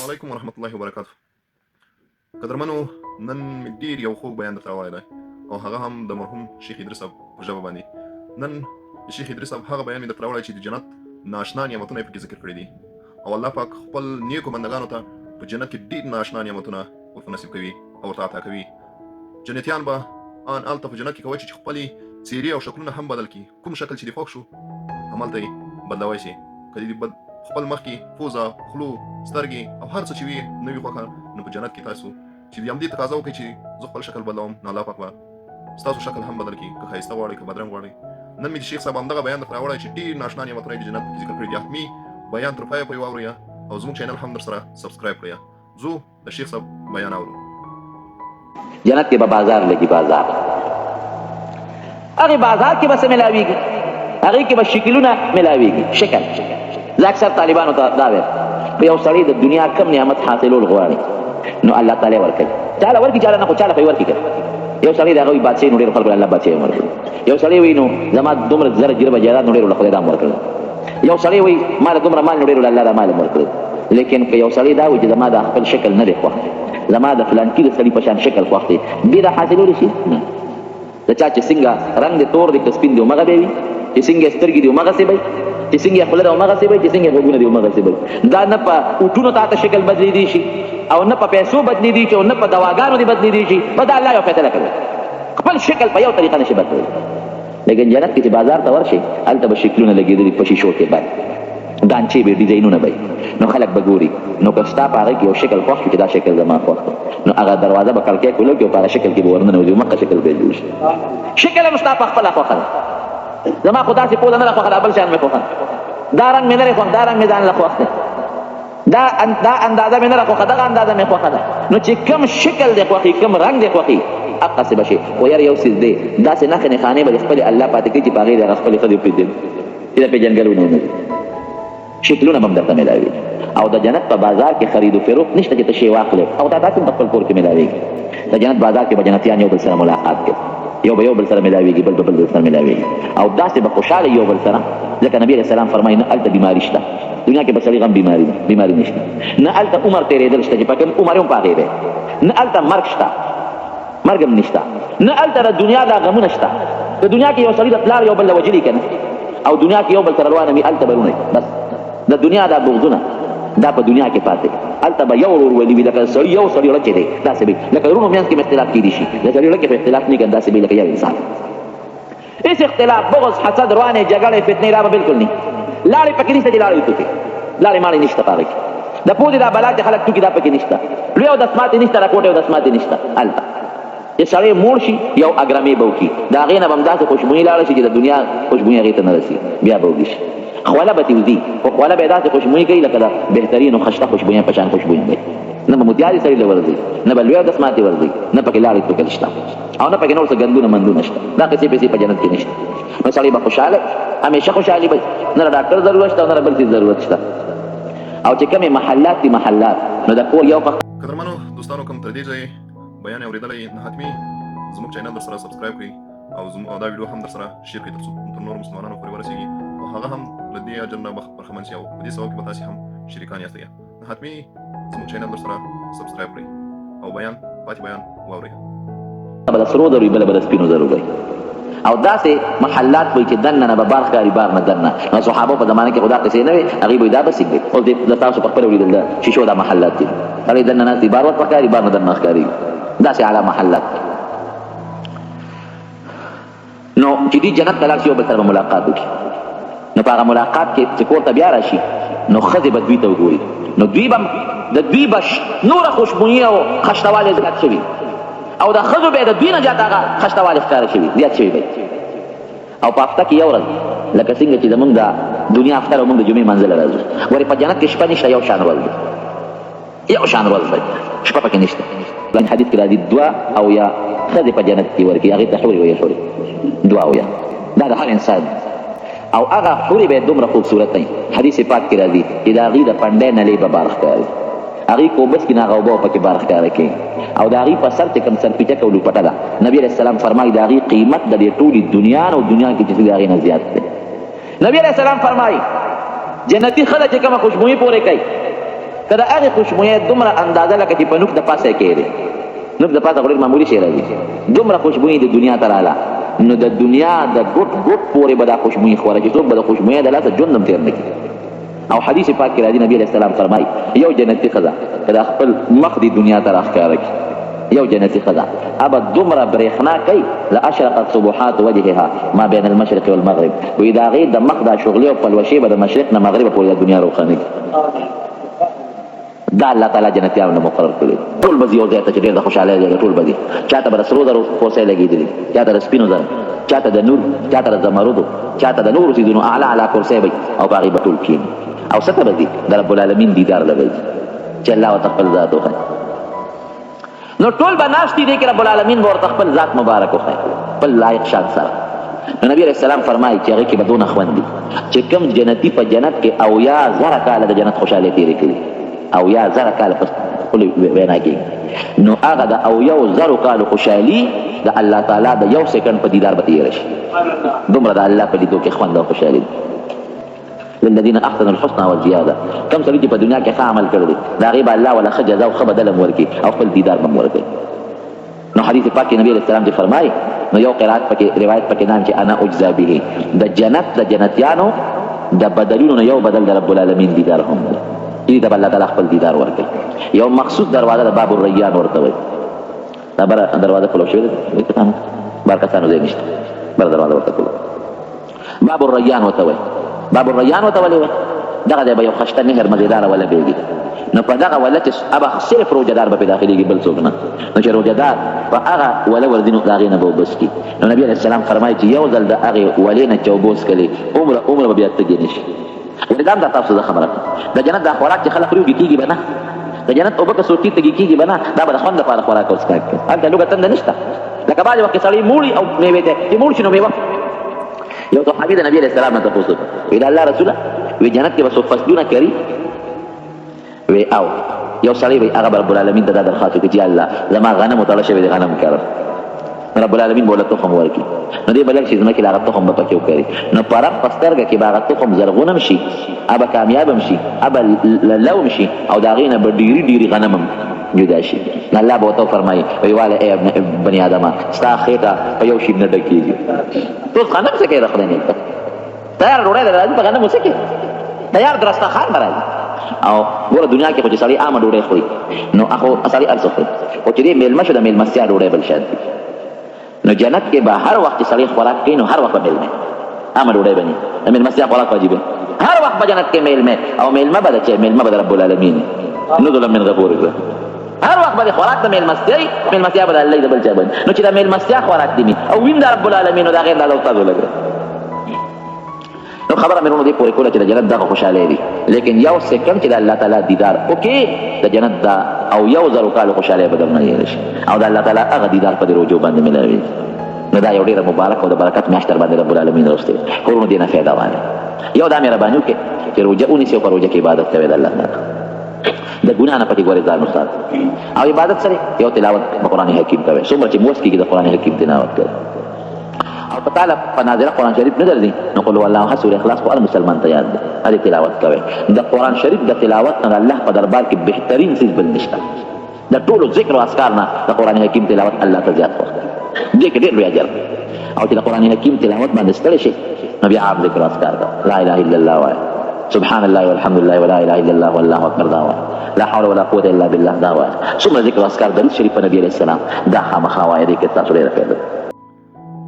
السلام علیکم ورحمت الله وبرکاته. قدرمنو، نن مې ډیر یو خوږ بیان درته راوړی دی او هغه هم د مرحوم شیخ ادریس صاحب په ژبه باندې. نن د شیخ ادریس صاحب هغه بیان مې درته راوړی چې د جنت ناشنا نعمتونه یې پکې ذکر کړي دي او الله پاک خپل نیکو بندګانو ته په جنت کې ډیر ناشنا نعمتونه ورته نصیب کوي او ورته عطا کوي. جنتیان به ان هلته په جنت کې کولی شي چې خپلې څیرې او شکلونه هم بدل کړي. کوم شکل چې دې خوښ شو همالته یې بدلوی شي. که دې خپل مخ کې پوزه، خولو، سترګې او هر څه چې وي نه وي خوښه، نو په جنت کې تاسو چې د همدې تقاضا وکړئ چې زه خپل شکل بدلوم، نو الله پاک به ستاسو شکل هم بدل کړي، که ښایسته غواړئ که بدرنګ غواړئ. نن مې د شیخ صاحب همدغه بیان درته راوړی چې ډېر ناشنا نعمتونه یې د جنت کې ذکر کړي دي. حتمي بیان تر پایه پورې واورئ او زموږ چینل هم درسره سبسکرایب کړئ. زو د شیخ صاحب بیان اورو. جنت کې به بازار لګي، بازار هغه بازار کې به څه ملاویږي، هغې کې به شکلونه ملاویږي. شکل زه اکثر طالبانو ته دا ویم، په یو سړی د دنیا کم نعمت حاصلول غواړي نو الله تعالی ورکوي. چاله ورکړي، چاله نه، خو چاله خو یې ورکړي که یو سړی د هغه وي بادشاهي نو ډېرو خلکو له الله بادشاهي هم ورکړي. یو سړی وایي نو زما دومره زره جربه جایداد نو ډېرو له خدای دا هم ورکړل. یو سړی وایي ما له دومره مال نو ډېرو له الله دا مال هم ورکړل. لیکن که یو سړی دا وایي چې زما د خپل شکل نه دی خوښ، زما د فلانکي د سړي په شان شکل خوښ دی، دې دا حاصلولی شي نه. د چا چې څنګه رنګ د تور دی که سپین دی همغه به وي، چې څنګه سترګې دی همغسې به وي، چې څنګه خوله ده همغسې به وي، چې څنګه غوږونه دي همغسې به وي. دا نه په اوټونو تا ته شکل بدلېدی شي او نه په پیسو بدلېدی شي او نه په دواګانو دې بدلېدی شي. په دا الله یو فیصله کوي، خپل شکل په یو طریقه نشي بدلولی. لیکن جنت کې چې بازار ته ورشي هلته به شکلونه لګېدلي په شیشو کې باندې، دانچې به ډیزاینونه به نو خلک به ګوري. نو که ستا په هغې کې یو شکل خوښ شي چې دا شکل زما خوښ دی، نو هغه دروازه به کړکۍ کولو کړي او په هغه شکل کې به ورننوځي، همغه شکل به یې جوړ شي. شکل هم ستا په خپله خوښه ده. زما خو داسې پوزه نه ده خوښه، دا بل شیان مې خوښه، دا رنګ مې نه دی خوښ، دا رنګ مې ځان له خوښ دی، دا اندازه مې نه ده خوښه، دغه اندازه مې خوښه ده. نو چې کوم شکل دی خوښي، کوم رنګ دی خوښي، هغسې به شي. خو یار یو څیز دی، داسې نښې نښانې به د خپلې الله پاتې کړي چې په هغې د هغه خپلې ښځې پرېږدي چې د پېژنګلونه ونه وي. شکلونه به هم درته میلاوېږي. او د جنت په بازار کې خرید و فروخت نشته چې ته شی واخلې او دا داسې په خپل کور کې میلاوېږي. د جنت بازار کې به جنتیان یو بل سره ملاقات کوي، یو به یو بل سره میلاوېږي، بل به بل سره میلاوېږي او داسې به خوشحاله یو بل سره. ځکه نبي علیه السلام فرمایي نه هلته بیماري شته، دنیا کې به سړي غم بیماري نشته، نه هلته عمر تېرېدل شته چې په کوم عمر هم په هغې دی، نه هلته مرګ شته، مرګ هم نشته، نه هلته د دنیا دا غمونه شته. په دنیا کې یو سړي د پلار یو بل له وجلي که نه، او دنیا کې یو بل سره روانه وي، هلته به رونه بس د دنیا دا بغضونه دا په دنیا کې پاتې. هلته به یو ورورولي وي، لکه سړي یو سړي ړچې دی داسې به لکه رونو منځ کې اختلاف کېدی شي، د سړي ړکې خو اختلاف نه کوي، داسې به لکه یو انسان. هېڅ اختلاف، بغض، حسد، روانې جګړې، فتنې را به بلکل نه. لاړې پکې نشته چې لاړې وتوکې، لاړې ماړې نشته په هغې کې. د پوزې دا بلا چې خلک ټوکي دا پکې نشته، لوی او دسماتې نشته، راکوټې او دسماتې نشته. هلته چې سړی موړ شي یو اګرمې به وکړي، د هغې نه به هم داسې خوشبویي لاړه شي چې د دنیا خوشبویي هغې ته نه رسي، بیا به وږي شي. خوله به تې وځي، خو خوله به یې داسې خوشبویي کوي لکه د بهترینو خشته خوشبویان په شان خوشبویان دی. نه به متیارې سړي له ورځي، نه به لوی او دسماتې ورځي، نه پکې لاړې توکل شته او نه پکې نور څه ګندونه مندونه شته. دا قصې پیسې په جنت کې نشته. نو سړی به خوشحاله، همیشه خوشحالي به، نه د ډاکټر ضرورت شته او نه د بل څیز ضرورت شته. او چې کومې محلات دي محلات، نو د کور یو قدرمنو دوستانو، کوم تر دې ځایه بیان اورېدلی، نو حتمي زموږ چینل درسره سبسکرایب کړئ او دا ویډیو هم درسره شیر کړئ تر نورو مسلمانانو پورې ورسېږي او هغه هم له دې اجر نه برخمن شي او په دې ثواب کې به تاسې هم شریکان یاستئ. نو حتمي زموږ چینل درسره سبسکرایب کړئ او بیان پاتې بیان واورئ. بله سرو زرو وي، بله به د سپینو زرو وي. او داسې محلات وایي چې دننه نه به بار ښکاري، بار نه دننه. نو صحابو په زمانه کې خو دا قصې نه وې، هغوی به دا به سیک دی. اوس د تاسو په خپله ولیدل د شیشو دا محلات دي، هغې دننه ناست دي، بار ورته ښکاري، بار نه دننه ښکاري، داسې اعلی محلات. نو چې دوی جنت ته لاړ شي یو بل سره به ملاقات وکړي. نو په هغه ملاقات کې چې کور ته بیا را شي نو ښځې به دوی ته وګوري، نو د دوی به نوره خوشبویي او خشتوالی زیات شوي او د ښځو به د دوی نه زیات هغه خشتوالی ښکاره شوي، زیات شوي به. او په هفته کې یو ورځ لکه څنګه چې زمونږ د دنیا افتر او مونږ د جمعې منځله راځو، ولې په جنت کې شپه نشته، یو شان ورځ دی، یو شان ورځ دی، شپه پکې نشته. حدیث کې راځي دوه او یا ښځې په جنت کې ورکړي، هغې ته حورې وایي، حورې دوه او یا دا د هر انسان او هغه حورې به یې دومره خوبصورت دی. حدیث پاک کې راځي چې د هغې د پنډۍ نلې به بار ښکاري، هغې کوبس کې نه هغه اوبه پکې بار ښکاره کوي او د هغې په سر چې کوم سرپیچکه او لوپټه ده، نبي علیه السلام فرمایي د هغې قیمت د دې ټولې دنیا او دنیا کې چې د هغې نه زیات دی. نبي علیه السلام فرمایي جنتي ښځه چې کومه خوشبویي پورې کوي که د هغې خوشبویۍ دومره اندازه لکه چې په نوک د پاسه یې کېږي، نوک د پاسه خو ډېر معمولي شی راځي، دومره خوشبویي د دنیا ته راله، نو د دنیا د ګوټ ګوټ پورې به دا خوشبویي خوره چې څوک به د خوشبویۍ د لاسه ژوند هم تېر نه کړي. او حدیث پاک کې راځي نبی علیه السلام فرمایي یو جنتي ښځه که د خپل مخ دې دنیا ته راښکاره کړي، یو جنتي ښځه ابه دومره برېښنا کوي لاشرقت صبحات وجهها ما بین المشرق والمغرب، وایي د هغې د مخ دا شغلې او پلوشې به د مشرق نه مغربه پورې د دنیا روښانه کړي. دا الله تعالی جنتیانو نه مقرر کړي. ټول به ځي یو ځای ته چې ډېر د خوشحالۍ ځای ټول به ځي، چاته به د سرو زرو کورسۍ لګېدلي، چاته د سپینو زرو، چاته د نور، چاته د زمرودو، چاته د نورو څیزونو اعلی اعلی کورسۍ به او په هغې به ټول کښېني او څه ته به ځي د رب العالمین دیدار له به ځي چې الله ورته خپل ذات وښایي. نو ټول به ناست دي دې کې رب العالمین به ورته خپل ذات مبارک وښایي خپل لایق شان سره. نو نبی علیه السلام فرمایي چې هغې کې به دونه خوند دي چې کوم جنتي په جنت کې 80,000 کاله د جنت خوشحالۍ تېرې کړي، 80,000 کاله په خپلې وینا کې، نو هغه د 80,000 کالو خوشحالي د الله تعالی د یو سیکنډ په دیدار به تېره شي. دومره د الله په لیدو کې خوند او خوشحالي دي. للذین احسنوا الحسنى والزیاده، کم سړي چې په دنیا کې ښه عمل کړی دی د هغې به الله ولا ښه جزا او ښه بدل هم ورکړي او خپل دیدار به هم ورکوي. نو حدیث پاک کې نبی علیه السلام چې فرمایي نو یو قرات پکې روایت پکې نام چې انا اجزا به، د جنت د جنتیانو د بدلونو نه یو بدل د رب العالمین دیدار هم دی، دې ته به الله تعالی خپل دیدار ورکوي. یو مخصوص دروازه د باب الریان ورته وایي، دا بره دروازه کلو شوې ده بار کسانو ځای نشته، بره دروازه ورته کلو باب الریان ورته وایي. باب الریان ورته ولې وایي؟ دغه ځای به یو خشته نهر مزېداره وله بېږي، نو په دغه وله چې ابه صرف روجهدار به پرې داخلېږي بل څوک نه، نو چې روجهدار په هغه وله ورځي نو د هغې نه به اوبه څښي. نو نبي علیه السلام فرمایي چې یو ځل د هغې ولې نه چې اوبه وڅښلې عمره به بیا تږي نه شي. ولې دا هم دا تاسو زه خبره کوم، د جنت دا خوراک چې خلک خوري وږي کېږي به نه، د جنت اوبه که څوک تږي کېږي به نه، دا به د خوند لپاره خوراک او څښاک کوي. هلته لوږه تنده نشته، لکه بعضې وخت کې سړی موړي او مېوې ته چې موړ شي نو مېوه. یو صحابي د نبي علیه السلام نه تپوس وکړ، وایي د الله رسوله وی جنت کې به څوک فصلونه کوي، وی او یو سړی وی هغه رب العالمین ته دا درخواست وکړي چې الله زما غنم وتړه شوی د غنم کار، رب العالمین به له تخم ورکړي، نو دې به لږ شي ځمکې له هغه تخم به پکې وکري، نو په رب په سترګه کې به هغه تخم زرغون هم شي، ابه کامیاب هم شي، ابه لو هم شي او د هغې نه به ډېري ډېري غنم هم جدا شي. الله به ورته وفرمایي وایي واله ای بني آدمه ستا خېټه په یو شي نه ډکېږي، ټول غنم څه کوي د خدای نیت تیار ډوډۍ در راځي په غنمو څه کوي تیار دسترخوان به راځي. او ګوره دنیا کې خو چې سړی عامه ډوډۍ خوري نو هغه سړی هر څه خوري، خو چې دې مېلمه شو د مېلمستیا ډوډۍ بل شی دی. نو جنت کې به هر وخت چې سړی خوراک کوي نو هر وخت به مېلمه عامه ډوډۍ به نه، د مېلمستیا خوراک واجب دی هر وخت به جنت کې مېلمه، او مېلمه به د چې مېلمه به د رب العالمین نزلا من غفور رحیم، هر وخت به خوراک د مېلمستیا به د الله د بل چا باندې، نو چې د مېلمستیا خوراک دی او وین د رب العالمین او د غیر الله تعالی لګره. نو خبره مې ورونو دې پورې کوله چې د جنت دغه خوشحالۍ دي، لیکن یو سیکنډ چې د الله تعالی دیدار وکړي د جنت دا او 1,000 کالو خوشحالۍ به درنه هېره شي او د الله تعالی هغه دیدار په دې روجو باندې ملاوي. نو دا یو ډېره مبارک او د برکت میاشت در باندې رب العالمین راوستې ورونو دې نه فایده واخلئ. یو دا مهرباني وکړئ چې روژه ونیسئ او په روژه کې عبادت کوئ د الله تعالی، د ګناه نه پټې ګورې ځان وساتئ او عبادت سره یو تلاوت د قرآن حکیم کوئ، څومره چې موس کېږي د قرآن حکیم تلاوت کوئ او په تعالی په ناظره قرآن شریف نه درځي نو قل هو الله احد سورې اخلاص خو هر مسلمان ته یاد دی، هغې تلاوت کوئ. د قرآن شریف د تلاوت نه د الله په دربار کې بهترین څیز بل نشته، د ټولو ذکر او اذکار نه د قرآن حکیم تلاوت الله ته زیات خوښ دی، دې کې ډېر لوی اجر دی. او چې د قرآن حکیم تلاوت باندې ستړی شي نو بیا عام ذکر او اذکار کوه، لا اله الا الله وایه، سبحان الله والحمد لله ولا اله الا الله والله اکبر دا وایه، لا حول ولا قوة الا بالله دا وایه. څومره ذکر او اذکار درود شریف په نبي علیه السلام دا خامخا وایه، دې کې تاسو ډېره فایده ده.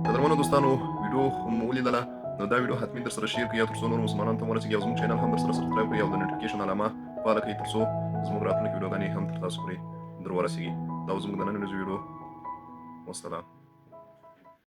قدرمنو دوستانو ویډیو مو ولیدله نو دا ویډیو حتمي در سره شیر کړئ تر څو نور مسلمانانو ته ورسیږي او زموږ چینل هم در سره سبسکرایب کړئ او د نوټیفیکیشن علامه فعاله کړئ تر څو زموږ راتلونکي ویډیوګانې هم تر تاسو پورې در ورسیږي. دا زموږ د نن ورځې ویډیو. والسلام.